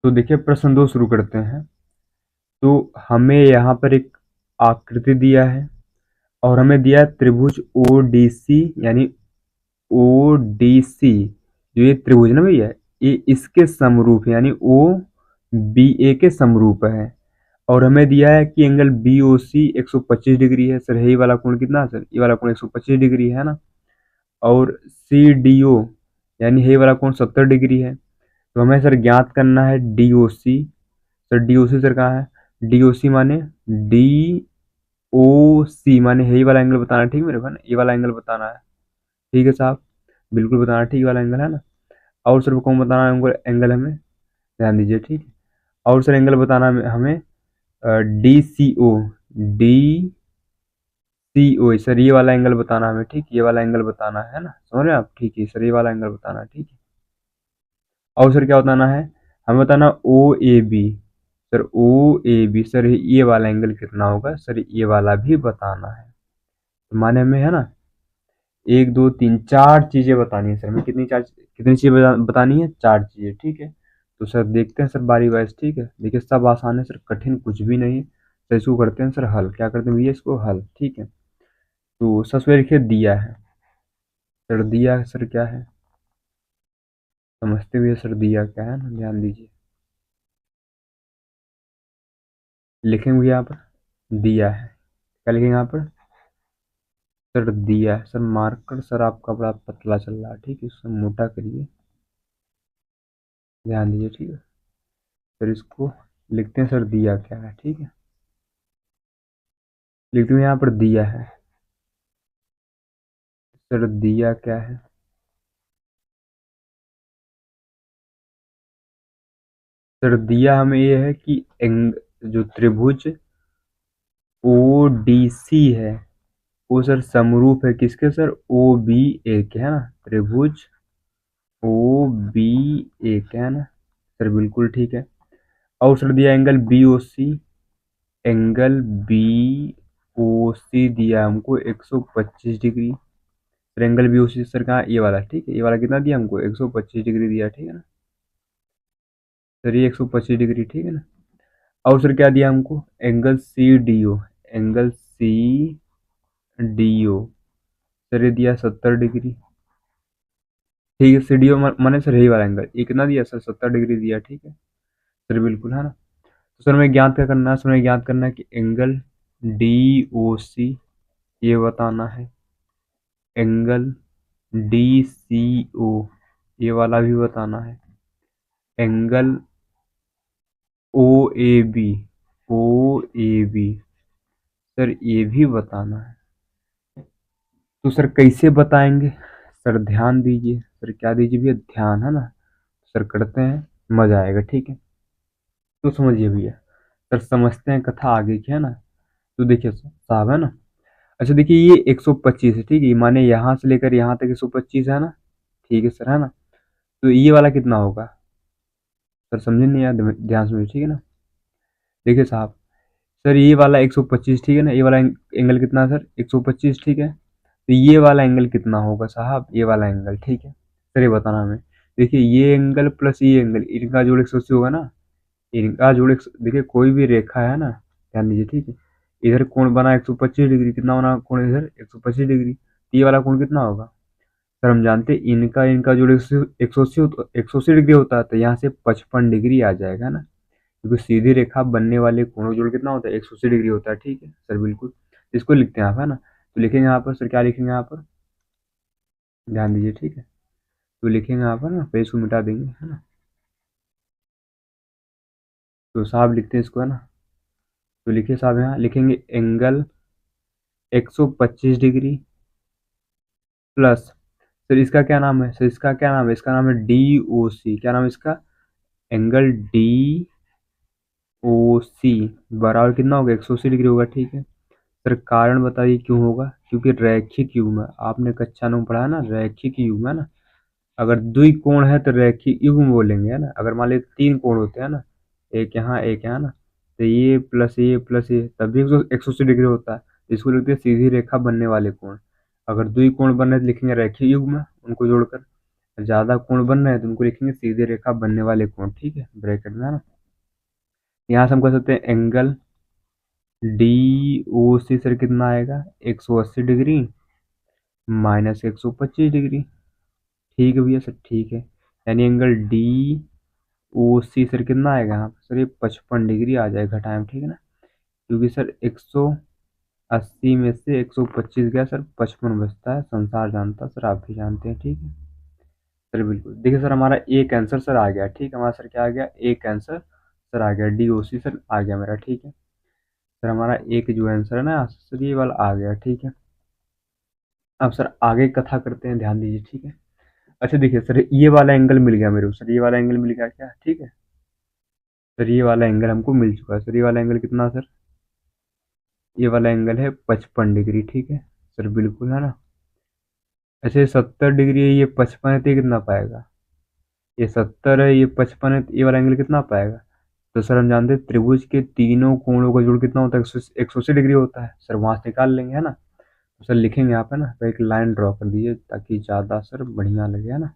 तो देखिए प्रश्न 2 शुरू करते हैं। तो हमें यहाँ पर एक आकृति दिया है और हमें दिया है त्रिभुज ओडीसी, यानी ओडीसी जो ये त्रिभुज है ना भैया, ये इसके समरूप है, यानी ओ बी ए के समरूप है। और हमें दिया है कि एंगल बी ओ सी 125 डिग्री है। सर ये वाला कोण कितना है सर? ये वाला कोण 125 डिग्री है ना। और सी डी ओ यानी ये वाला कोण 70 डिग्री है। तो हमें सर ज्ञात करना है D O C. Sir D O C sir कहाँ है? डी ओ सी माने डी ओ सी माने यही वाला एंगल बताना है, ठीक है मेरे भाई, ये वाला एंगल बताना है। ठीक है साहब, बिल्कुल बताना है, ठीक वाला एंगल है ना। और सर कौन बताना है हमको एंगल? हमें ध्यान दीजिए, ठीक है। और सर एंगल बताना है हमें डी सी ओ, डी सी ओ सर ये वाला एंगल बताना है हमें, ठीक, ये वाला एंगल बताना है ना, समझ रहे हैं आप? ठीक है सर, ये वाला एंगल बताना है, ठीक है। और सर क्या बताना है? हमें बताना O A B. Sir O A B sir ये वाला एंगल कितना होगा? सर ये वाला भी बताना है। तो माने हमें है ना 1 2 3 4 चीजें बतानी है सर। हमें कितनी चीजें बतानी है? 4 चीजें, ठीक है। तो सर देखते हैं सर बारी वाइज, ठीक है। देखिए सब आसान है सर, कठिन कुछ भी नहीं है। सर इसको करते हैं सर हल। क्या करते हैं भैया? इसको हल, ठीक है। तो सबसे लिखिए दिया है। सर दिया सर क्या है? समझते हुए सर दिया क्या है ना, ध्यान दीजिए। लिखेंगे भैया यहाँ पर दिया है। क्या लिखेंगे यहाँ पर? सर दिया है। सर मार्कर सर आपका बड़ा पतला चल रहा है, ठीक है, इसको मोटा करिए, ध्यान दीजिए, ठीक है। सर इसको लिखते हैं सर दिया क्या है, ठीक है। लिखते हैं यहाँ पर दिया है। सर दिया क्या है? सर दिया हमें ये है कि एंग जो त्रिभुज ओ डी सी है वो सर समरूप है किसके? सर ओ बी ए के, है ना। त्रिभुज ओ बी ए के, है ना सर, बिल्कुल ठीक है। और सर दिया angle B O C. Angle B O C दिया हमको 125 degree. Sir angle B O C sir कहाँ? ये वाला, ठीक है, ये वाला कितना दिया हमको? 125 डिग्री दिया, ठीक है ना सर, ये 125 डिग्री, ठीक है ना। और सर क्या दिया हमको? Angle C D O. Angle C D O sir ये दिया 70 डिग्री, ठीक है। सी डी ओ माने सर यही वाला एंगल, ये कितना दिया सर? 70 डिग्री दिया, ठीक है सर, बिल्कुल, है ना। तो सर हमें ज्ञात क्या करना है? सर हमें ज्ञात करना है कि एंगल डी ओ सी ये बताना है। एंगल डी सी ओ ये वाला भी बताना है। Angle O A B, O A B sir ये भी बताना है। तो सर कैसे बताएंगे? सर ध्यान दीजिए, सर क्या दीजिए भैया? ध्यान, है ना। सर करते हैं, मजा आएगा, ठीक है। तो समझिए भैया, सर समझते हैं कथा आगे की, है ना। तो देखिए साहब, है ना। अच्छा देखिए ये 125 है, ठीक है, माने यहाँ से लेकर यहाँ तक 125 है ना, ठीक है सर, है ना। तो ये वाला कितना होगा? सर समझे नहीं यार, ध्यान से, ठीक है ना। देखिए साहब, सर ये वाला 125, ठीक है ना, ये वाला एंगल कितना है सर? 125, ठीक है। तो ये वाला एंगल कितना होगा साहब? ये वाला एंगल, ठीक है सर, ये बताना हमें। देखिए ये एंगल प्लस ये एंगल, इनका जोड़ 180 होगा ना। इनका जोड़ देखिए कोई भी रेखा है ना, ध्यान दीजिए, ठीक है। इधर कोण बना 125 डिग्री, कितना बना कोण इधर? 125 डिग्री। ये वाला कोण कितना होगा? सर हम जानते हैं इनका इनका जोड़ 180 डिग्री होता है, तो यहाँ से 55 डिग्री आ जाएगा ना, क्योंकि सीधी रेखा बनने वाले कोणों का जोड़ कितना होता है? 180 डिग्री होता है, ठीक है सर, बिल्कुल। इसको लिखते हैं आप, है ना। तो लिखेंगे यहाँ पर सर, क्या लिखेंगे यहाँ पर? ध्यान दीजिए, ठीक है। तो लिखेंगे यहाँ पर ना, पेज को मिटा देंगे, है ना। तो साहब लिखते हैं इसको, है ना। तो लिखिए साहब, यहाँ लिखेंगे एंगल 125 डिग्री प्लस, सर इसका क्या नाम है? सर इसका क्या नाम है? इसका नाम है डी ओ सी। क्या नाम है इसका? एंगल डी ओ सी बराबर कितना होगा? 180 डिग्री होगा, ठीक है सर। कारण बताइए क्यों होगा? क्योंकि रैखिक युग्म है, आपने कक्षा 9 में पढ़ा है ना, रैखिक युग्म, है ना। अगर द्विकोण है तो रैखिक युग्म बोलेंगे, है ना। अगर मान लीजिए 3 कोण होते हैं ना, एक यहाँ एक यहाँ ना, तो ये प्लस ये तब भी 180 डिग्री होता है। इसको लिखते हैं सीधी रेखा बनने वाले कोण। अगर द्विकोण बने तो लिखेंगे रैखिक युग्म उनको जोड़कर। ज्यादा कोण बन रहे हैं तो उनको लिखेंगे सीधी रेखा बनने वाले कोण, ठीक है, ब्रैकेट में, है ना। यहाँ से हम कर सकते हैं angle D O C sir कितना आएगा, 180 डिग्री माइनस 125 डिग्री। ठीक है भैया सर, ठीक है। यानी angle D O C sir कितना आएगा यहाँ पे सर, ये 55 डिग्री आ जाएगा घटाएं, ठीक है ना। क्योंकि सर 180 में से 125 गया सर, 55 बचता है, संसार जानता है सर, आप भी जानते हैं, ठीक है सर। बिल्कुल, देखिए सर हमारा एक आंसर सर आ गया, ठीक है, हमारा सर क्या आ गया, एक आंसर सर आ गया, डी ओ सी सर आ गया मेरा, ठीक है सर। हमारा एक जो आंसर है ना सर, ये वाला आ गया, ठीक है। अब सर आगे कथा करते हैं, ध्यान दीजिए, ठीक है। अच्छा देखिए सर, ये वाला एंगल मिल गया मेरे को सर, ये वाला एंगल मिल गया क्या, ठीक है सर। ये वाला एंगल हमको मिल चुका है सर, ये वाला एंगल कितना सर, ये वाला एंगल है 55 डिग्री, ठीक है सर, बिल्कुल, है ना। ऐसे 70 डिग्री है, ये 55 है, तो ये कितना पाएगा, ये 70 है, ये 55 है, तो ये वाला एंगल कितना पाएगा। तो सर हम जानते हैं त्रिभुज के तीनों कोणों का जोड़ कितना होता है, 180 डिग्री होता है सर, वहां से निकाल लेंगे, है ना। तो सर लिखेंगे यहाँ पे ना, तो एक लाइन ड्रॉ कर दीजिए ताकि ज्यादा सर बढ़िया लगे, है ना।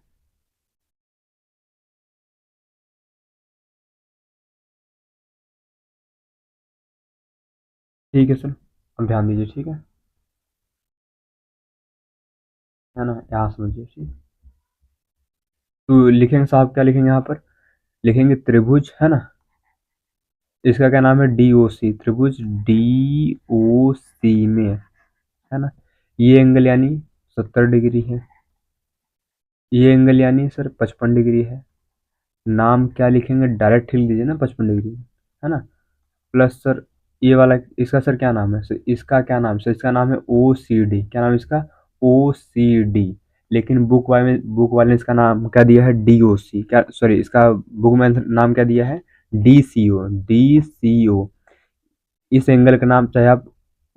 ठीक है सर, अब ध्यान दीजिए, ठीक है ना, यहाँ समझिए, ठीक। तो लिखेंगे साहब, क्या लिखेंगे यहाँ पर, लिखेंगे त्रिभुज, है ना। इसका क्या नाम है, डी ओ सी, त्रिभुज डी ओ सी में, है ना, ये एंगल यानी 70 डिग्री है, ये एंगल यानी सर 55 डिग्री है। नाम क्या लिखेंगे, डायरेक्ट लिख दीजिए ना, 55 डिग्री, है ना। प्लस सर ये वाला, इसका सर क्या नाम है सर, इसका क्या नाम सर, इसका नाम है ओ सी डी, क्या नाम है इसका, ओ सी डी। लेकिन बुक वाले ने इसका नाम क्या दिया है, डी ओ सी, क्या सॉरी, इसका बुक में नाम क्या दिया है, डी सी ओ, डी सी ओ। इस एंगल का नाम चाहे आप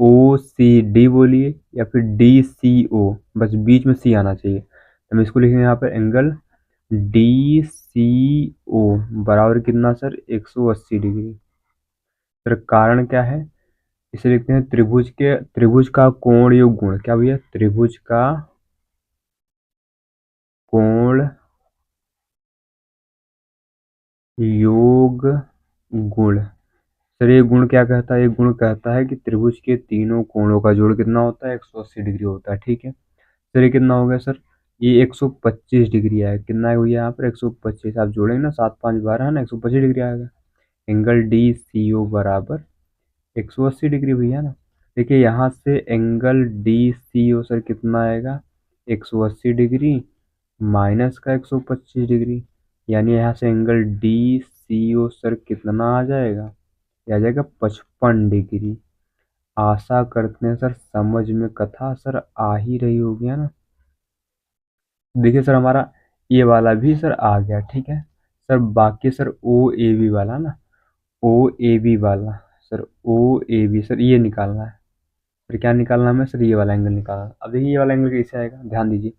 ओ सी डी बोलिए या फिर डी सी ओ, बस बीच में सी आना चाहिए। तो हम इसको लिखेंगे यहाँ पर एंगल डी सी ओ बराबर कितना सर, 180 डिग्री। सर कारण क्या है, इसे लिखते हैं त्रिभुज का कोण योग गुण, क्या भैया, त्रिभुज का कोण योग गुण। सर ये गुण क्या कहता है, ये गुण कहता है कि त्रिभुज के तीनों कोणों का जोड़ कितना होता है, 180 डिग्री होता है, ठीक है सर। ये कितना हो गया सर, ये 125 डिग्री है, कितना है भैया यहाँ पर 125, आप जोड़ेंगे ना, 7 5 12 है ना, 125 डिग्री आएगा। एंगल डी सी ओ बराबर 180 डिग्री भैया ना। देखिए यहाँ से एंगल डी सी ओ सर कितना आएगा, 180 डिग्री माइनस का 125 डिग्री, यानी यहाँ से एंगल डी सी ओ सर कितना आ जाएगा, ये आ जाएगा 55 डिग्री। आशा करते हैं सर समझ में कथा सर आ ही रही होगी, है ना। देखिए सर हमारा ये वाला भी सर आ गया, ठीक है सर। बाकी सर ओ ए बी वाला ना, ओ ए बी वाला सर, ओ ए बी सर ये निकालना है। फिर क्या निकालना है हमें सर, ये वाला एंगल निकालना है। अब देखिए ये वाला एंगल कैसे आएगा, ध्यान दीजिए।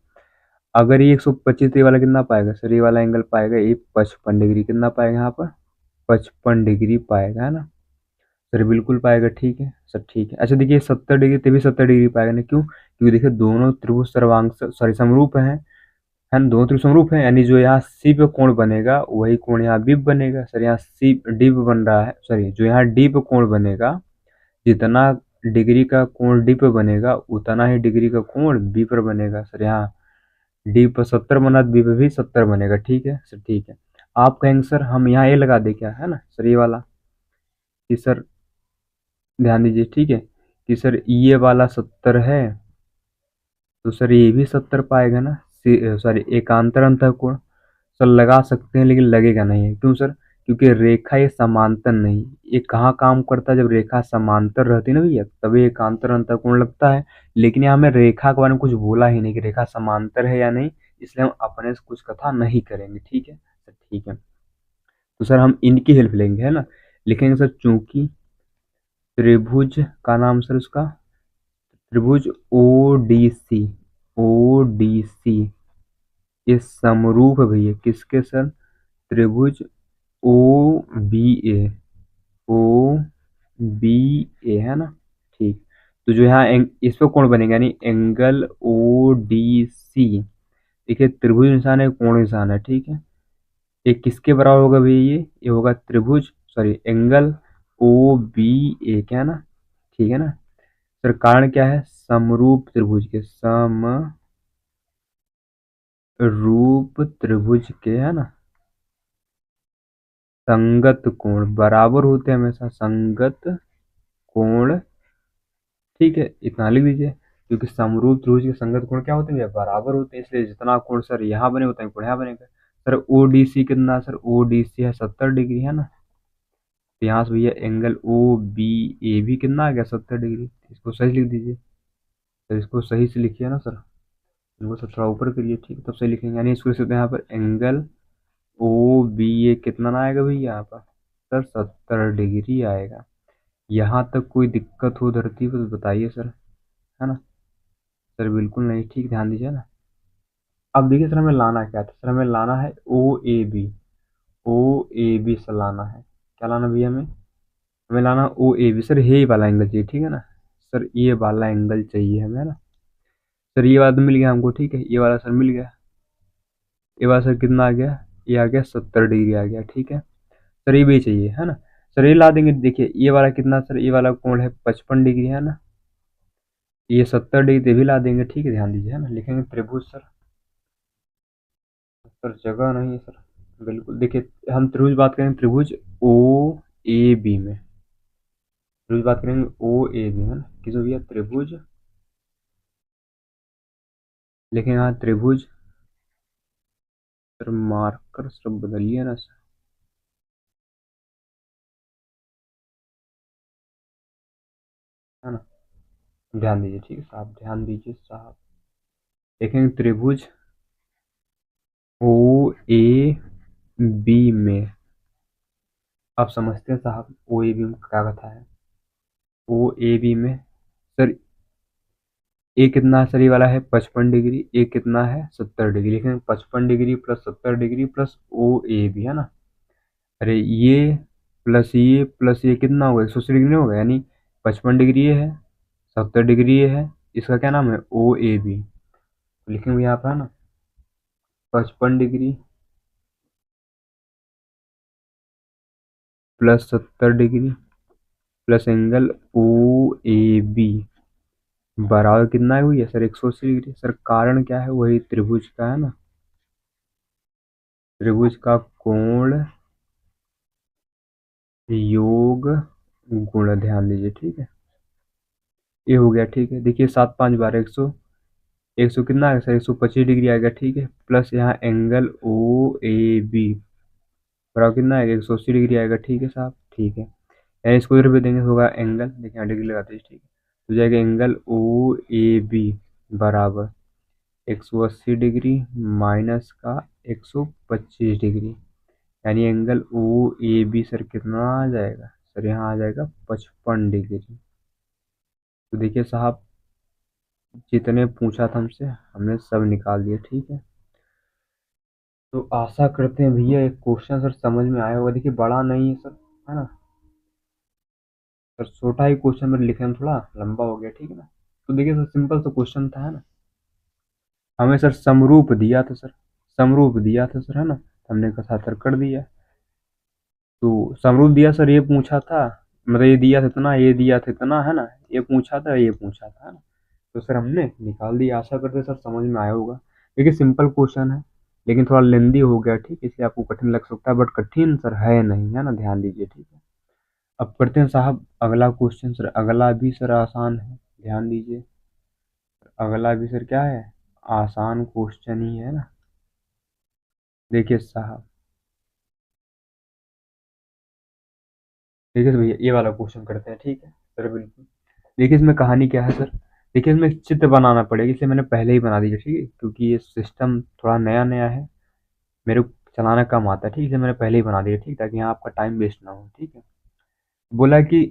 अगर ये 125, तो ये वाला कितना पाएगा सर, ये वाला एंगल पाएगा ये 55 डिग्री, कितना पाएगा यहाँ पर, 55 डिग्री पाएगा, है ना सर, बिल्कुल पाएगा, ठीक है सर, ठीक है। अच्छा देखिए 70 डिग्री तभी 70 डिग्री पाएगा ना, क्यों, क्योंकि देखिए दोनों त्रिभुज सर्वांग सॉरी समरूप है ना, दोनों त्रिभुज समरूप है, यानी जो यहाँ सी पे कोण बनेगा वही कोण यहाँ बी पे बनेगा सर। यहाँ सी डी पे बन रहा है, सॉरी जो यहाँ डी पे कोण बनेगा, जितना डिग्री का कोण डी पे बनेगा उतना ही डिग्री का कोण बी पर बनेगा सर। यहाँ डी पर 70 बना, बी पे भी 70 बनेगा, ठीक है सर, ठीक है। आप कहेंगे सर हम यहाँ ए लगा दे क्या, है ना सर, ये वाला कि सर ध्यान दीजिए, ठीक है कि सर ये वाला 70 है, तो सर ये भी 70 पाएगा ना, सॉरी एकांतर अंतः कोण सर लगा सकते हैं, लेकिन लगेगा नहीं है, क्यों सर, क्योंकि रेखा ये समांतर नहीं, ये कहाँ काम करता है, जब रेखा समांतर रहती है ना भैया, तभी एकांतर अंतः कोण लगता है। लेकिन यहाँ हमें रेखा के बारे में कुछ बोला ही नहीं कि रेखा समांतर है या नहीं, इसलिए हम अपने से कुछ कथा नहीं करेंगे, ठीक है सर, ठीक है। तो सर हम इनकी हेल्प लेंगे, है ना। लिखेंगे सर चूंकि त्रिभुज का नाम सर उसका, त्रिभुज O D C, O D C ये समरूप है भैया किसके सर, त्रिभुज ओ बी ए, ओ बी ए, है ना, ठीक। तो जो यहाँ इस पर कोण बनेगा, यानी एंगल ओ डी सी, देखिए त्रिभुज निशान है, कोण निशान है, ठीक है। ये किसके बराबर होगा भैया? ये होगा त्रिभुज, सॉरी एंगल ओ बी ए, क्या है ना, ठीक है ना सर। कारण क्या है? समरूप त्रिभुज के, समरूप त्रिभुज के, है ना, संगत कोण बराबर होते हैं हमेशा, संगत कोण, ठीक है, इतना लिख लीजिए। क्योंकि समरूप त्रिभुज के संगत कोण क्या होते हैं भैया? बराबर होते हैं, इसलिए जितना कोण सर यहाँ बने उतना ही कोण यहाँ बनेगा। सर ओडीसी कितना है? सर ओडीसी है 70 डिग्री, है ना। तो यहाँ से भैया एंगल ओ बी ए भी कितना आ गया? 70 डिग्री। इसको सही लिख दीजिए। तो इसको सही से लिखिए ना सर, इनको सब थोड़ा ऊपर करिए, ठीक है, तब सही लिखेंगे। यानी इसको लिख सकते हैं यहाँ पर एंगल ओ बी ए कितना ना आएगा भैया यहाँ पर? सर 70 डिग्री आएगा। यहाँ तक कोई दिक्कत हो धरती पर तो बताइए सर, है ना। सर बिल्कुल नहीं, ठीक, ध्यान दीजिए ना। अब देखिए सर हमें लाना क्या था? सर हमें लाना है O A B, O A B sir लाना है। क्या लाना भैया हमें? हमें लाना ओ ए बी सर, ये वाला एंगल चाहिए, ठीक है ना सर, ये वाला एंगल चाहिए हमें, है ना। सर ये वाला तो मिल गया हमको, ठीक है, ये वाला सर मिल गया। ये वाला सर कितना आ गया? ये आ गया 70 डिग्री आ गया, ठीक है। सर ये भी चाहिए, है ना। सर ये ला देंगे, देखिए ये वाला कितना सर, ये वाला कोण है 55 डिग्री, है ना। ये 70 डिग्री भी ला देंगे, ठीक है, ध्यान दीजिए, है ना। लिखेंगे त्रिभुज सर, सर जगह नहीं है सर, बिल्कुल। देखिए हम त्रिभुज बात करेंगे, त्रिभुज ओ ए बी में, त्रिभुज बात करेंगे ओ ए बी, है ना। किस हो गया? त्रिभुज, लिखेंगे यहाँ त्रिभुज। सर मार्कर सब बदलिए ना सर, है ना। ध्यान दीजिए, ठीक है साहब, ध्यान दीजिए साहब। देखेंगे त्रिभुज ओ ए बी में, आप समझते हैं साहब ओ ए बी में क्या कथा है? ओ ए बी में सर ए कितना है सर? ये वाला है 55 डिग्री, ए कितना है? 70 डिग्री। लेकिन 55 degree plus 70 degree plus O A B, है ना। अरे ये प्लस ये कितना होगा? 180 डिग्री नहीं होगा? यानी 55 डिग्री ये है, 70 डिग्री ये है, इसका क्या नाम है? O A B. लिखेंगे यहाँ पर, है ना, 55 degree plus 70 degree plus angle O A B बराबर कितना है हुई है सर? 180 डिग्री। सर कारण क्या है? वही त्रिभुज का, है ना, त्रिभुज का कोण योग गुण, ध्यान दीजिए, ठीक है। ये हो गया, ठीक है। देखिए 7 5 12 100, 100 कितना आएगा सर? 125 डिग्री आएगा, ठीक है। प्लस यहाँ एंगल ओ ए बी बराबर कितना आएगा? 180 डिग्री आएगा, ठीक है साहब, ठीक है। यानी इसको इधर भी देंगे, होगा एंगल, देखिए यहाँ डिग्री लगाते हैं, ठीक है। तो जाएगा एंगल ओ ए बी बराबर 180 डिग्री माइनस का 125 डिग्री, यानी angle O A B sir कितना आ जाएगा? सर यहाँ आ जाएगा 55 डिग्री। तो देखिए साहब, जितने पूछा था हमसे हमने सब निकाल दिया, ठीक है। तो आशा करते हैं भैया एक क्वेश्चन सर समझ में आया होगा। देखिए बड़ा नहीं है सर, है ना सर, छोटा ही क्वेश्चन में लिखे में थोड़ा लंबा हो गया, ठीक है ना। तो देखिए सर सिंपल सा क्वेश्चन था, है ना। हमें सर समरूप दिया था सर, समरूप दिया था सर, है ना। हमने कथातर कर दिया। तो समरूप दिया सर, ये पूछा था, मतलब ये दिया था इतना, ये दिया था इतना, है ना। ये पूछा था, ये पूछा था, है ना। तो सर हमने निकाल दिया। आशा करते सर समझ में आया होगा। देखिए सिंपल क्वेश्चन है, लेकिन थोड़ा लेंदी हो गया, ठीक है, इसलिए आपको कठिन लग सकता है, बट कठिन सर है नहीं, है ना, ध्यान दीजिए, ठीक है। अब करते हैं साहब अगला क्वेश्चन सर, अगला भी सर आसान है, ध्यान दीजिए। अगला भी सर क्या है? आसान क्वेश्चन ही है ना। देखिए साहब, देखिए सर भैया ये वाला क्वेश्चन करते हैं, ठीक है सर, बिल्कुल। देखिए इसमें कहानी क्या है सर? देखिए इसमें एक चित्र बनाना पड़ेगा, इसलिए मैंने पहले ही बना दिया, ठीक है, क्योंकि ये सिस्टम थोड़ा नया नया है, मेरे को चलाना कम आता है, ठीक है, इसलिए मैंने पहले ही बना दिया, ठीक, ताकि यहाँ आपका टाइम वेस्ट ना हो, ठीक है। बोला कि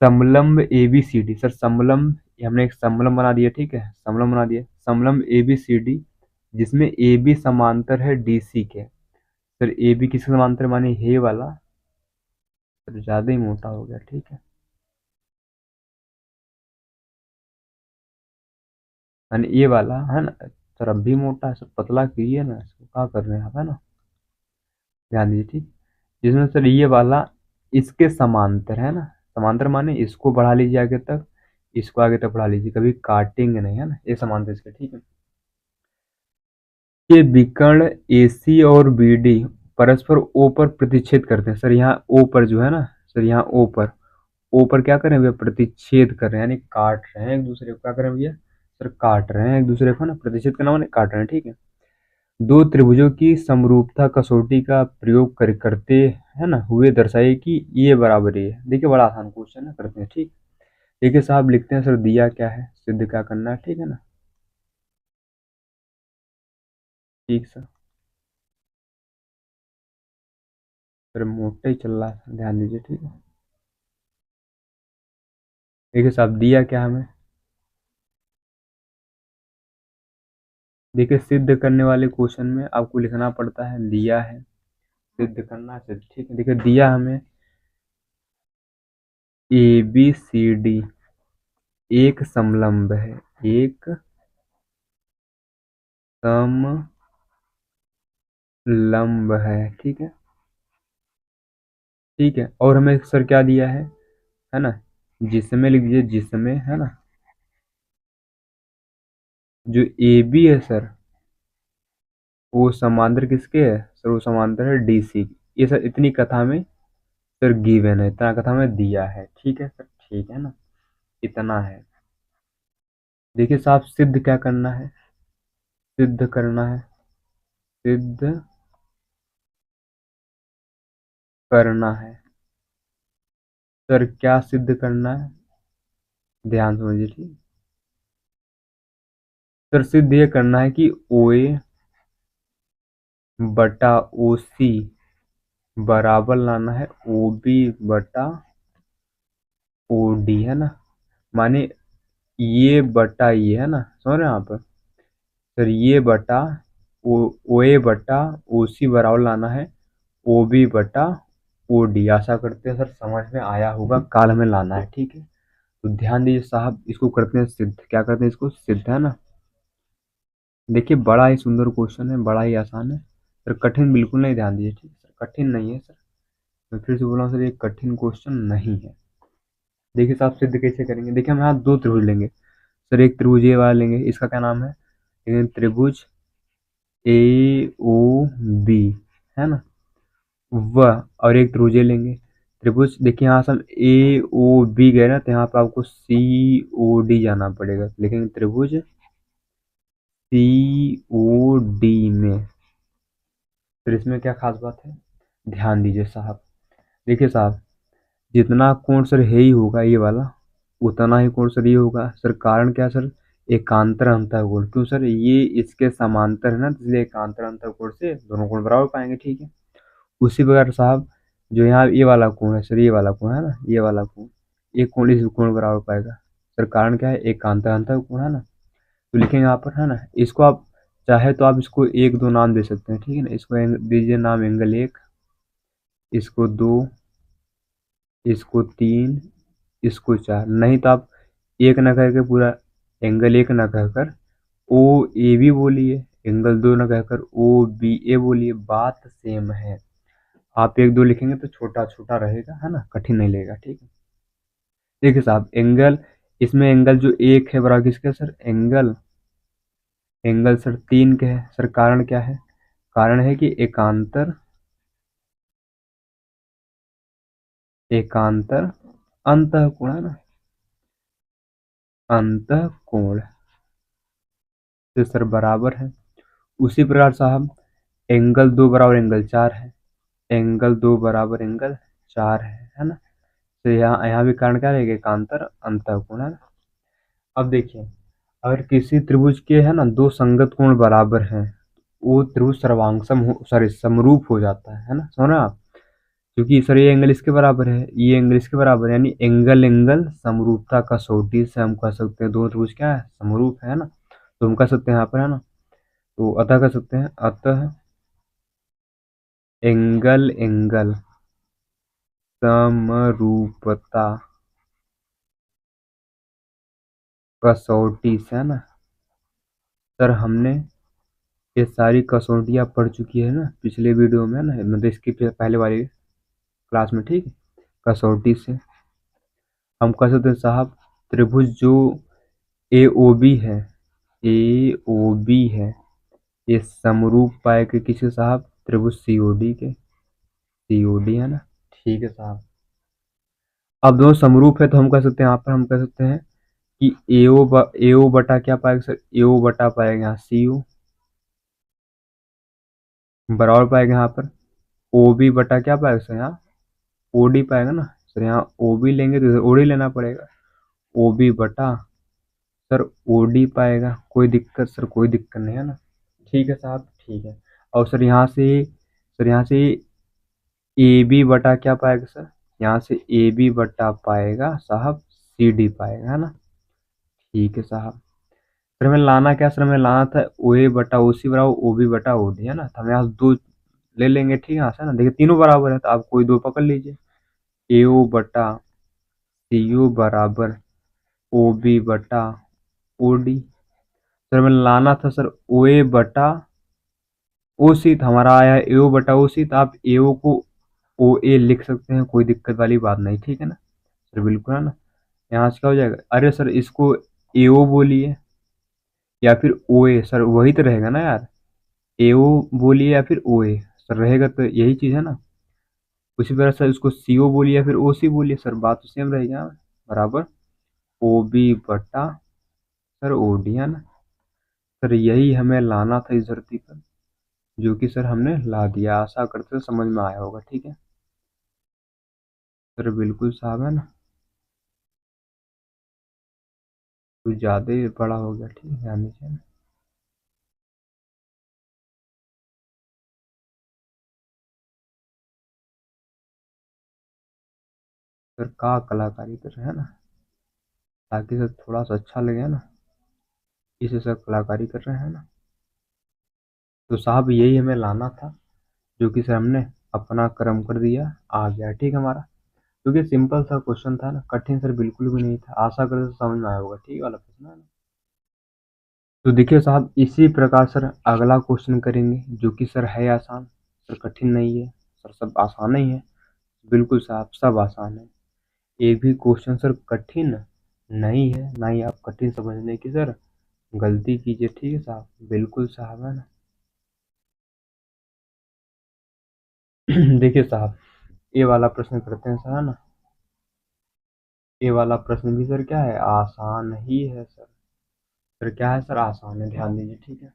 समलंब A B C D, sir समलंब, ये हमने एक समलंब बना दिया, ठीक है, समलंब बना दिया, समलंब ए बी सी डी, जिसमें ए बी समांतर है डी सी के। सर ए बी किसके समांतर? माने ये वाला, सर ज्यादा ही मोटा हो गया, ठीक है, यानी ये वाला, है ना। सर अब भी मोटा है सर, पतला कीजिए ना इसको, क्या कर रहे हैं आप, है ना। ध्यान दीजिए ठीक। जिसमें सर ये वाला इसके समांतर है ना, समांतर माने इसको बढ़ा लीजिए आगे तक, इसको आगे तक बढ़ा लीजिए, कभी काटेंगे नहीं, है ना, ये समांतर इसके, ठीक है। ये विकर्ण AC और BD परस्पर O पर प्रतिच्छेद करते हैं सर, यहाँ O पर जो है ना सर, यहाँ O पर क्या करें भैया, प्रतिच्छेद कर रहे हैं, यानी काट रहे हैं एक दूसरे को, क्या कर रहे हैं भैया सर, काट रहे हैं एक दूसरे को ना, प्रतिच्छेद करना माने काट रहे हैं, ठीक है। दो त्रिभुजों की समरूपता कसौटी का प्रयोग करते है ना हुए दर्शाइए कि ये बराबर ये है। देखिए बड़ा आसान क्वेश्चन है, करते हैं ठीक। देखिए साहब लिखते हैं सर, दिया क्या है, सिद्ध क्या करना है, ठीक है ना। ठीक सर। सर मोटा ही चल रहा है, ध्यान दीजिए ठीक है। देखिए साहब दिया क्या हमें, देखिए सिद्ध करने वाले क्वेश्चन में आपको लिखना पड़ता है दिया है, सिद्ध करना है सिद्ध, ठीक है। देखिए दिया हमें ABCD एक समलंब है, एक समलंब है, ठीक है। ठीक है, और हमें सर क्या दिया है ना, जिसमें लिख दीजिए, जिसमें है ना जो AB है सर, वो समांतर किसके है सर, वो समांतर है DC की। ये सर इतनी कथा में सर गिवन है, इतना कथा में दिया है, ठीक है सर, ठीक है ना, इतना है। देखिए साहब सिद्ध क्या करना है, सिद्ध करना है, सिद्ध करना है सर, क्या सिद्ध करना है, ध्यान समझिए ठीक। सर सिद्ध ये करना है कि OA बटा OC बराबर लाना है OB बटा OD, है ना, माने ये बटा ये, है ना, समझ रहे हैं आप सर, ये बटा OA बटा OC बराबर लाना है OB बटा OD। आशा करते हैं सर समझ में आया होगा, काल हमें लाना है, ठीक है। तो ध्यान दीजिए साहब, इसको करते हैं सिद्ध, क्या करते हैं इसको सिद्ध, है ना। देखिए बड़ा ही सुंदर क्वेश्चन है, बड़ा ही आसान है सर, कठिन बिल्कुल नहीं, ध्यान दीजिए ठीक है सर, कठिन नहीं है सर, मैं फिर से बोल रहा हूँ सर, ये कठिन क्वेश्चन नहीं है। देखिए साहब सिद्ध कैसे करेंगे, देखिए हम यहाँ दो त्रिभुज लेंगे सर, एक त्रिभुज ये वाला लेंगे, इसका क्या नाम है, लेकिन त्रिभुज AOB, है ना, वह, और एक त्रिभुज ये लेंगे, त्रिभुज, देखिए यहाँ से हम AOB गए ना, तो यहाँ पे आपको COD जाना पड़ेगा, लेकिन त्रिभुज COD में, फिर इसमें क्या खास बात है, ध्यान दीजिए साहब। देखिए साहब जितना कोण सर है ही होगा ये वाला, उतना ही कोण सर ये होगा सर, कारण क्या सर, एकांतर अंतःकोण, क्यों सर, ये इसके समांतर है ना, तो इसलिए एकांतर अंतःकोण से दोनों कोण बराबर पाएंगे, ठीक है। उसी प्रकार साहब जो यहाँ ये वाला कोण है सर, ये वाला कोण है ना, ये वाला कोण, एक कोण इस कोण बराबर पाएगा सर, कारण क्या है, एकांतर अंतःकोण, है ना। तो लिखेंगे यहाँ पर, है ना, इसको आप चाहे तो आप इसको एक दो नाम दे सकते हैं, ठीक है ना, इसको दीजिए नाम एंगल 1, इसको 2, इसको 3, इसको 4, नहीं तो आप एक ना करके पूरा एंगल 1 ना कहकर OAB बोलिए, एंगल 2 ना कहकर OBA बोलिए, बात सेम है। आप एक दो लिखेंगे तो छोटा छोटा रहेगा, है ना, कठिन नहीं लगेगा, ठीक है। देखिए साहब एंगल, इसमें एंगल जो एक है बराबर किसका सर, एंगल एंगल सर 3 के है सर, कारण क्या है, कारण है कि एकांतर एकांतर अंतःकोण, है ना, अंतःकोण से सर बराबर है। उसी प्रकार साहब एंगल 2 बराबर एंगल 4 है, एंगल 2 बराबर एंगल 4 है ना, तो यहाँ यहाँ भी कारण क्या रहेगा, एकांतर अंतःकोण, है ना। अब देखिए अगर किसी त्रिभुज के है ना दो संगत कोण बराबर हैं, वो त्रिभुज सर्वांगसम हो, सॉरी समरूप हो जाता है ना, समझ रहे हैं आप, क्योंकि सर ये एंगल इसके बराबर है, ये एंगल इसके बराबर है, यानी एंगल एंगल समरूपता कसौटी से हम कह सकते हैं दोनों त्रिभुज क्या है, समरूप है ना। तो हम कह सकते हैं यहाँ पर, है ना, तो अतः कह सकते हैं, अतः एंगल एंगल समरूपता कसौटी से, है ना सर, हमने ये सारी कसौटियाँ पढ़ चुकी है ना पिछले वीडियो में, है ना, मतलब इसकी पहले वाली क्लास में, ठीक है। कसौटी से हम कह सकते हैं साहब, त्रिभुज जो ए ओ बी है, ए ओ बी है, ये समरूप पाएगा किसे साहब, त्रिभुज सी ओ डी के, सी ओ डी, है ना। ठीक है साहब। अब दोनों समरूप है तो हम कह सकते हैं, यहाँ पर हम कह सकते हैं कि एओ बटा क्या पाएगा सर, एओ बटा पाएगा यहाँ सी ओ, बराबर पाएगा यहाँ पर ओ बी बटा क्या पाएगा सर, यहाँ ओ डी पाएगा ना सर, यहाँ ओ बी लेंगे तो इधर ओ डी लेना पड़ेगा, ओ बी बटा सर ओ डी पाएगा। कोई दिक्कत सर, कोई दिक्कत नहीं, है ना। ठीक है साहब, ठीक है। और सर यहाँ से ए बी बटा क्या पाएगा सर, यहाँ से ए बी बटा पाएगा साहब सी डी पाएगा, है ना। ठीक है साहब। फिर हमें लाना क्या सर, हमें लाना था ओ ए बटा ओ सी बराबर ओ बी बटा ओ डी, है ना। तो हम यहाँ से दो ले लेंगे, ठीक है, यहाँ से ना, देखिए तीनों बराबर है तो आप कोई दो पकड़ लीजिए, ए ओ बटा सी ओ बराबर ओ बी बटा ओ डी। सर हमें लाना था सर ओ ए बटा ओ सी, तो हमारा आया है ए ओ बटा ओ सी, तो आप ए ओ को ओ ए लिख सकते हैं, कोई दिक्कत वाली बात नहीं, ठीक है ना सर, बिल्कुल, है ना। यहाँ से क्या हो जाएगा, अरे सर इसको ए ओ बोलिए या फिर ओ ए, सर वही तो रहेगा ना यार, ए ओ बोलिए या फिर ओ ए, सर रहेगा तो यही चीज़ है ना। उसी तरह सर इसको सी ओ बोलिए या फिर ओ सी बोलिए, सर बात तो सेम रहेगी ना, बराबर ओ बी बटा सर ओ डी, है ना। सर यही हमें लाना था इस धरती पर, जो कि सर हमने ला दिया, आशा करते हैं समझ में आया होगा, ठीक है सर, बिल्कुल साहब, है ना। कुछ ज़्यादा ही बड़ा हो गया, ठीक है, ध्यान दीजिए ना। सर का कलाकारी कर रहे हैं ना, ताकि सर थोड़ा सा अच्छा लगे ना, इसे सर कलाकारी कर रहे हैं ना। तो साहब यही हमें लाना था, जो कि सर हमने अपना कर्म कर दिया, आ गया, ठीक है हमारा। क्योंकि सिंपल सा क्वेश्चन था ना, कठिन सर बिल्कुल भी नहीं था, आशा करते समझ में आया होगा, ठीक वाला प्रश्न, है ना। तो देखिए साहब, इसी प्रकार सर अगला क्वेश्चन करेंगे, जो कि सर है आसान, सर कठिन नहीं है सर, सब आसान ही है, बिल्कुल साहब, सब आसान है। एक भी क्वेश्चन सर कठिन नहीं है, ना ही आप कठिन समझने की सर गलती कीजिए, ठीक है साहब, बिल्कुल साहब, है ना। देखिए साहब, ये वाला प्रश्न करते हैं सर, है ना। ये वाला प्रश्न भी सर क्या है, आसान ही है सर, सर क्या है सर, आसान है, ध्यान दीजिए, ठीक है।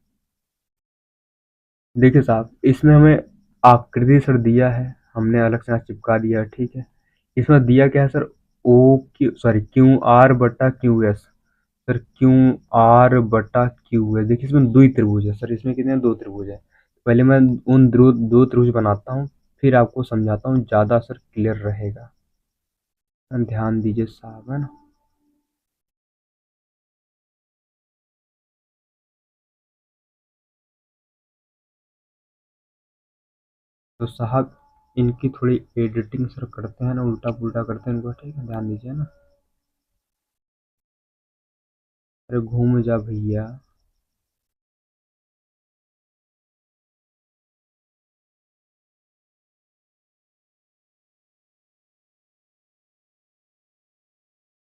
देखिए साहब, इसमें हमें आकृति सर दिया है, हमने अलग से यहाँ चिपका दिया है, ठीक है। इसमें दिया क्या है sir, O Q sorry Q R बटा Q S, sir Q R बटा क्यू एस। देखिए इसमें दो ही त्रिभुज है सर, इसमें कितने हैं, दो त्रिभुज है। पहले मैं उन दो त्रिभुज बनाता हूँ, फिर आपको समझाता हूँ, ज़्यादा सर क्लियर रहेगा, ध्यान दीजिए साहब, है ना। तो साहब इनकी थोड़ी एडिटिंग सर करते हैं ना, उल्टा पुल्टा करते हैं इनको, ठीक है, ध्यान दीजिए ना। अरे घूम जा भैया।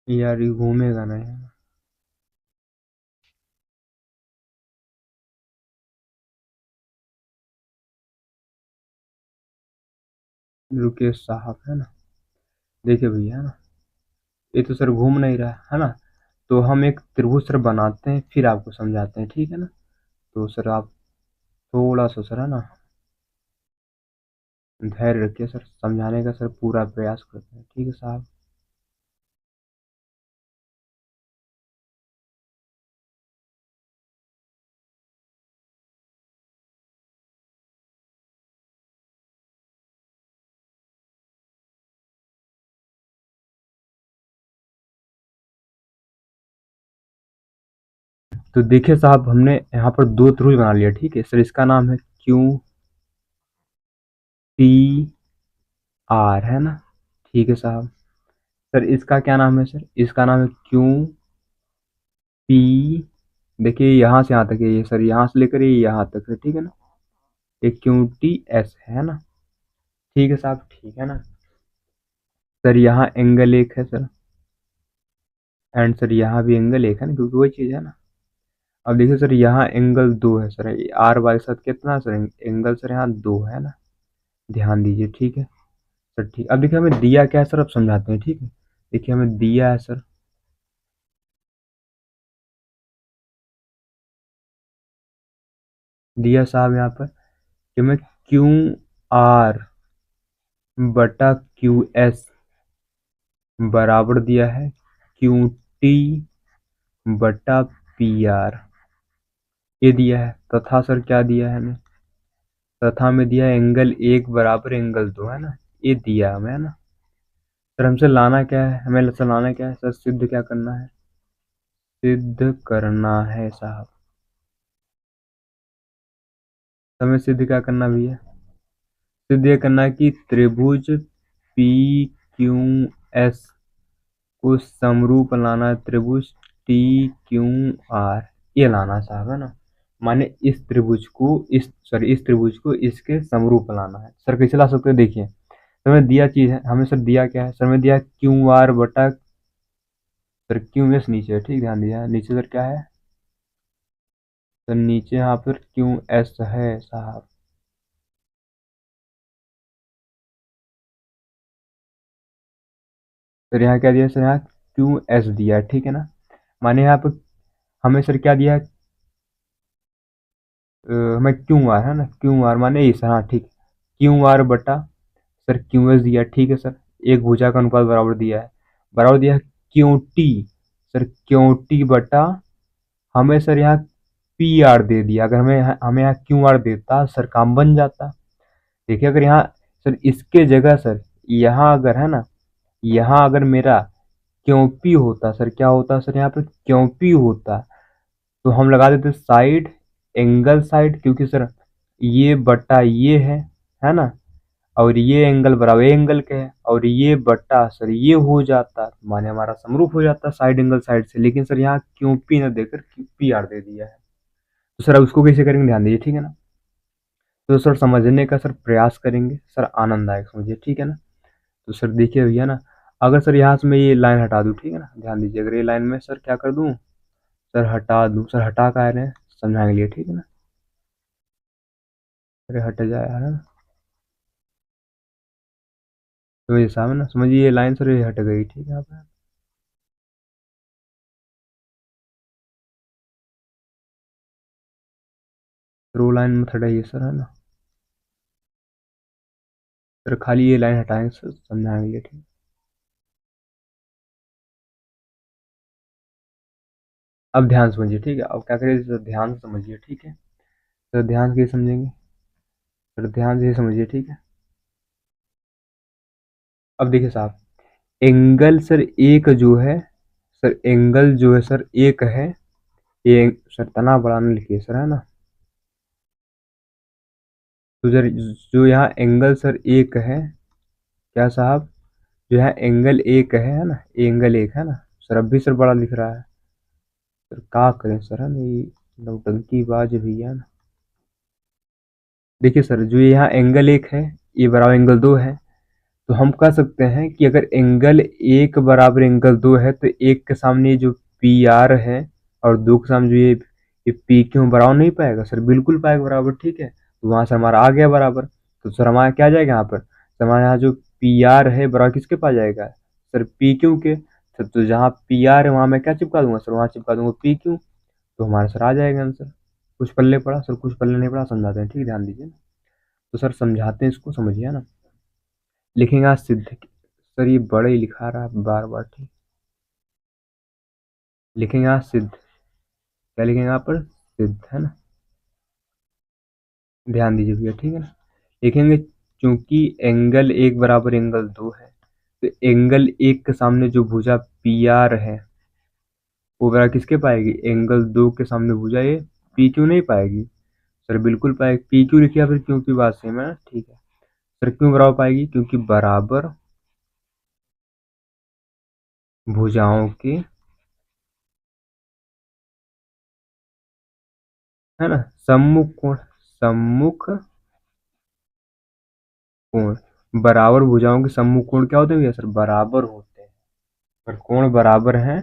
यार ये घूमेगा ना यार। रुके साहब, है ना। देखिए भैया, है ना, ये तो सर घूम नहीं रहा है ना। तो हम एक त्रिभुज सर बनाते हैं, फिर आपको समझाते हैं, ठीक है ना। तो सर आप थोड़ा सा सर, है ना, धैर्य रखिए सर, समझाने का सर पूरा प्रयास करते हैं, ठीक है साहब। तो देखिए साहब, हमने यहाँ पर दो त्रिभुज बना लिया, ठीक है सर, इसका नाम है क्यू पी आर, है ना। ठीक है साहब। सर इसका क्या नाम है सर, इसका नाम है क्यू पी देखिए यहाँ से यहाँ तक है ये सर, यहाँ से लेकर ये यहाँ तक है, ठीक है ना। ये क्यू टी एस है ना। ठीक है साहब, ठीक है ना। सर यहाँ एंगल एक है सर, एंड सर यहाँ भी एंगल एक है ना, क्योंकि वही चीज़ है ना। अब देखिए सर यहाँ एंगल दो है सर, आर वाई के साथ कितना सर एंगल सर यहाँ दो है ना। ध्यान दीजिए, ठीक है सर। ठीक, अब देखिए हमें दिया क्या है सर, अब समझाते हैं, ठीक है। देखिए हमें दिया है सर, दिया साहब यहाँ पर कि हमें क्यू आर बटा क्यू एस बराबर दिया है क्यू टी बटा पी आर, ये दिया है। तथा सर क्या दिया है हमें, तथा में दिया है एंगल एक बराबर एंगल दो है ना, ये दिया हमें है ना। सर हमसे लाना क्या है, हमें सर लाना क्या है सर, सिद्ध क्या करना है, सिद्ध करना है साहब। हमें सिद्ध क्या करना भी है, सिद्ध ये करना है कि त्रिभुज पी क्यू एस को समरूप लाना है त्रिभुज टी क्यू आर, ये लाना साहब है ना। माने इस त्रिभुज को इस सॉरी इस त्रिभुज को इसके समरूप लाना है सर। कैसे ला सकते हैं, देखिए तो हमें दिया चीज है, हमें सर दिया क्या है सर, हमें दिया क्यू आर बटा सर क्यू एस नीचे है, ठीक, ध्यान दिया नीचे सर क्या है, तो नीचे यहाँ पर क्यू एस है साहब। सर यहाँ क्या दिया सर, यहाँ क्यू एस दिया है, ठीक है ना। माने यहाँ पर हमें सर क्या दिया है, हमें क्यू आर है ना, क्यू आर माने इस, हाँ ठीक, क्यू आर बटा सर क्यू एस दिया, ठीक है सर। एक भुजा का अनुपात बराबर दिया है, बराबर दिया है Q T, sir Q T बटा हमें सर यहाँ पी आर दे दिया। अगर हमें यहाँ क्यू आर देता सर काम बन जाता। देखिए अगर यहाँ सर इसके जगह सर यहाँ अगर है ना, यहाँ अगर मेरा क्यू पी होता सर, क्या होता सर यहाँ पर क्यू पी होता, तो हम लगा देते साइड एंगल साइड, क्योंकि सर ये बटा ये है ना, और ये एंगल बराबर एंगल के है, और ये बटा सर ये हो जाता, माने हमारा समरूप हो जाता साइड एंगल साइड से। लेकिन सर यहाँ क्यू पी ना देकर क्यू पी आर दे दिया है। तो सर अब उसको कैसे करेंगे, ध्यान दीजिए, ठीक है ना। तो सर समझने का सर प्रयास करेंगे सर, आनंददायक समझिए, ठीक है ना। तो सर देखिए भैया ना, अगर सर यहाँ से मैं ये लाइन हटा दूँ, ठीक है ना, ध्यान दीजिए, अगर ये लाइन में सर क्या कर दूँ, सर हटा दूँ, सर हटा का रहे हैं समझाने के लिए, ठीक है ना। अरे हट जाए है ना, तो ये सामने ना समझिए, ये लाइन सर ये हट गई, ठीक है यहाँ पे। रो लाइन में हटाइए सर है ना, सर खाली ये लाइन हटाएंगे सर समझाने के लिए, ठीक। अब ध्यान समझिए, ठीक है, अब क्या करिए सर, ध्यान से समझिए, ठीक है सर, ध्यान से समझेंगे सर, ध्यान से समझिए, ठीक है। अब देखिए साहब, एंगल सर एक जो है, सर एंगल जो है सर एक है, ये सर तना बढ़ाने लिखिए सर है ना। तो सर जो यहाँ एंगल सर एक है, क्या साहब, जो यहाँ एंगल एक है ना, ये एंगल एक है ना सर, अब भी सर बड़ा लिख रहा है सर, क्या करें सर है ना, ये नौटंकी बाज भैया ना। देखिए सर जो यहाँ एंगल एक है, ये बराबर एंगल दो है, तो हम कह सकते हैं कि अगर एंगल एक बराबर एंगल दो है, तो एक के सामने जो पी आर है और दो के सामने जो ये पी क्यू बराबर नहीं पाएगा सर, बिल्कुल पाएगा बराबर, ठीक है। तो वहां से हमारा आ गया बराबर, तो सर हमारा क्या जाएगा यहाँ पर, तो हमारे यहाँ जो पी आर है बराबर किसके पास जाएगा, सर पी क्यू के। सर तो जहाँ पी आर है वहां मैं क्या चिपका दूंगा सर, वहां चिपका दूंगा पी क्यू, तो हमारा सर आ जाएगा आंसर। कुछ पल्ले पड़ा सर, कुछ पल्ले नहीं पड़ा, समझाते हैं, ठीक है, ध्यान दीजिए ना। तो सर समझाते हैं इसको, समझिए ना। लिखेंगे आज सिद्ध, सर ये बड़े ही लिखा रहा है बार बार, ठीक। लिखेंगे आज सिद्ध, क्या लिखेंगे यहाँ पर, सिद्ध है ना। ध्यान दीजिए भैया, ठीक है ना। लिखेंगे चूंकि एंगल एक बराबर एंगल दो है, तो एंगल एक के सामने जो भुजा पी आर है वो बराबर किसके पाएगी, एंगल दो के सामने भुजा ये पी क्यू नहीं पाएगी सर, बिल्कुल पाएगी। पी क्यू लिखिए फिर, क्यों की बात सेम है ना, ठीक है सर। क्यों बराबर पाएगी, क्योंकि बराबर भुजाओं के है ना, सम्मुख कोण, सम्मुख कोण, बराबर भुजाओं के सम्मुख कोण क्या होते हैं भैया सर, बराबर होते हैं। पर कोण बराबर है,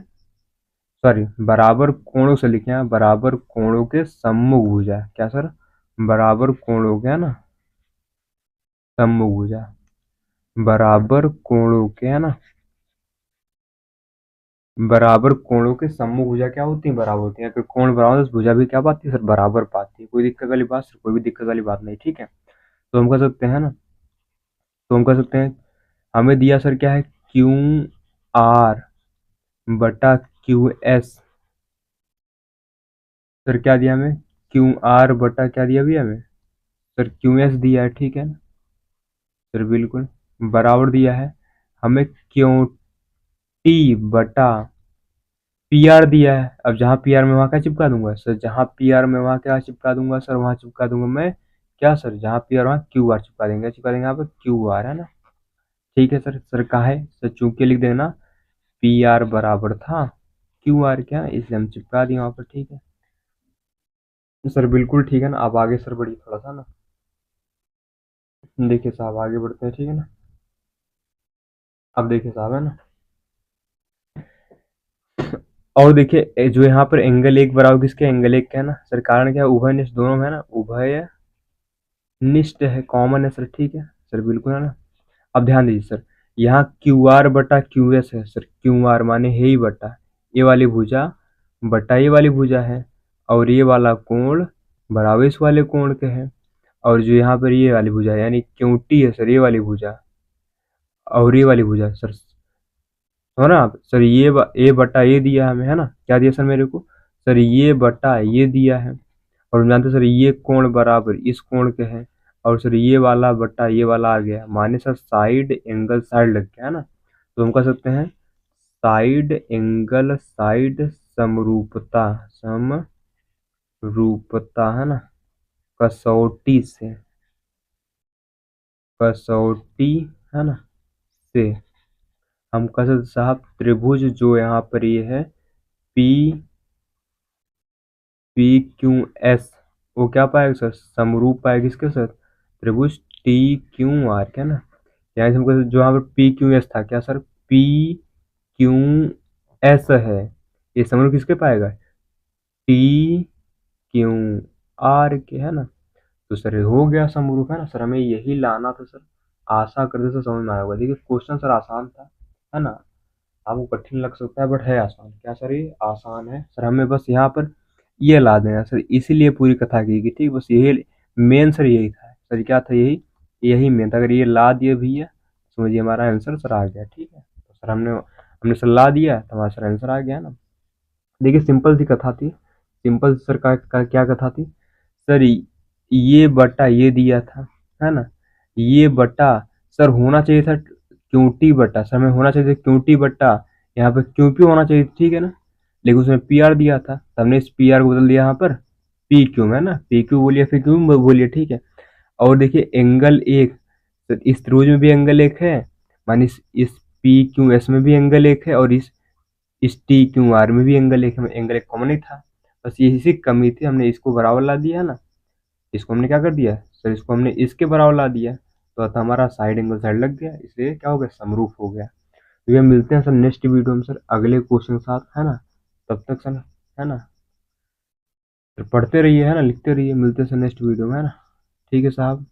सॉरी बराबर कोणों से लिखे हैं, बराबर कोणों के सम्मुख भुजा, क्या सर, बराबर कोणों के, है ना, सम्मुख भुजा, बराबर कोणों के, है ना, बराबर कोणों के सम्मुख भुजा क्या होती है, बराबर होती है। अगर कोण बराबर है तो भुजा भी क्या पाती है सर, बराबर पाती है। कोई दिक्कत वाली बात सर, कोई भी दिक्कत वाली बात नहीं, ठीक है। तो हम कर सकते हैं ना, तो हम कर सकते हैं, हमें दिया सर क्या है, क्यू आर बटा क्यू एस, सर क्या दिया हमें, क्यू आर बटा क्या दिया भैया हमें, सर क्यू एस दिया है, ठीक है ना सर, बिल्कुल बराबर दिया है। हमें क्यू टी बटा पी आर दिया है। अब जहाँ पी आर में वहाँ क्या चिपका दूंगा सर, जहाँ पी आर में वहाँ क्या चिपका दूंगा सर, वहाँ चिपका दूंगा मैं क्या सर, जहाँ पी आर वहाँ क्यू आर चिपका देंगे, चिपका देंगे यहाँ पर क्यू आर, है ना। ठीक है सर, सर कहा है सर, चूंकि लिख देना पी आर बराबर था क्यू आर, क्या इसलिए हम चिपका दिए वहाँ पर, ठीक है सर, बिल्कुल ठीक है ना। अब आगे सर बढ़िए थोड़ा सा ना, देखिए साहब आगे बढ़ते हैं, ठीक है ना। अब देखिए साहब, है ना, और देखिए जो यहाँ पर एंगल एक बराबर किसके, एंगल एक का है ना सर, कारण क्या है, उभय निष्ठ दोनों में है ना, उभय निष्ठ है, कॉमन है सर, ठीक है सर, बिल्कुल है ना। अब ध्यान दीजिए सर, यहाँ क्यू आर बटा क्यू एस है सर, क्यू आर माने है ही बटा ये वाली भुजा बटा ये वाली भुजा है, और ये वाला कोण बराबर इस वाले कोण के है, और जो यहाँ पर ये वाली भुजा है यानी क्यू टी है सर, ये वाली भुजा और ये वाली भुजा सर, हो ना आप सर, ये बटा ये दिया हमें, है ना, क्या दिया सर मेरे को, सर ये बटा ये दिया है, और हम जानते हैं सर ये कोण बराबर इस कोण के है, और सर ये वाला बटा ये वाला आ गया, माने सर साइड एंगल साइड लग गया, है ना। तो हम कह सकते हैं साइड एंगल साइड समरूपता, समरूपता, है ना, कसौटी से, कसौटी, है ना, से हम कह सकते साहब त्रिभुज जो यहाँ पर ये है पी पी क्यू एस, वो क्या पाएगा सर, समरूप पाएगा किसके सर, त्रिभुज टी क्यू आर, क्या ना, यहाँ से हमको जो यहाँ पर पी क्यू एस था क्या सर, पी क्यू एस है, ये समरूप किसके पाएगा, टी क्यू आर के, है ना। तो सर हो गया समरूप, है ना सर, हमें यही लाना था सर, आशा करते सर समझ में आया होगा। देखिए क्वेश्चन सर आसान था, है ना, आपको कठिन लग सकता है बट है आसान, क्या सर ये आसान है सर, हमें बस यहाँ पर ये ला देना सर, इसीलिए पूरी कथा की गई, ठीक, बस यही मेन सर, यही था सर, क्या था, यही यही मेन था। अगर ये ला दिए भैया समझिए हमारा आंसर सर आ गया, ठीक है। तो सर हमने हमने सर ला दिया तो हमारा सर आंसर आ गया ना। देखिए सिंपल सी कथा थी, सिंपल सर का क्या कथा थी सर, ये बटा ये दिया था, है ना, ये बटा सर होना चाहिए था क्यूटी बटा, सर में होना चाहिए था क्यूटी बटा, यहाँ पे क्यूपी होना चाहिए, ठीक है ना, लेकिन उसमें पी आर दिया था, तो हमने इस पी आर को बदल दिया यहाँ पर पी क्यू, है ना, पी क्यू बोलिए फिर क्यू बोलिए, ठीक है। और देखिए एंगल एक, तो इस त्रिभुज में भी एंगल एक है, मानी इस पी क्यू एस में भी एंगल एक है, और इस टी क्यू आर में भी एंगल एक है, एंगल एक कॉमन ही था, बस ये इसी कमी थी, हमने इसको बराबर ला दिया है ना, इसको हमने क्या कर दिया सर, इसको हमने इसके बराबर ला दिया, तो अतः हमारा साइड एंगल साइड लग गया, इसलिए क्या हो गया, समरूप हो गया। तो ये मिलते हैं सर नेक्स्ट वीडियो में सर अगले क्वेश्चन के साथ, है ना, तब तक सर, है ना, तो पढ़ते रहिए, है ना, लिखते रहिए, मिलते हैं सर नेक्स्ट वीडियो में, है ना, ठीक है साहब।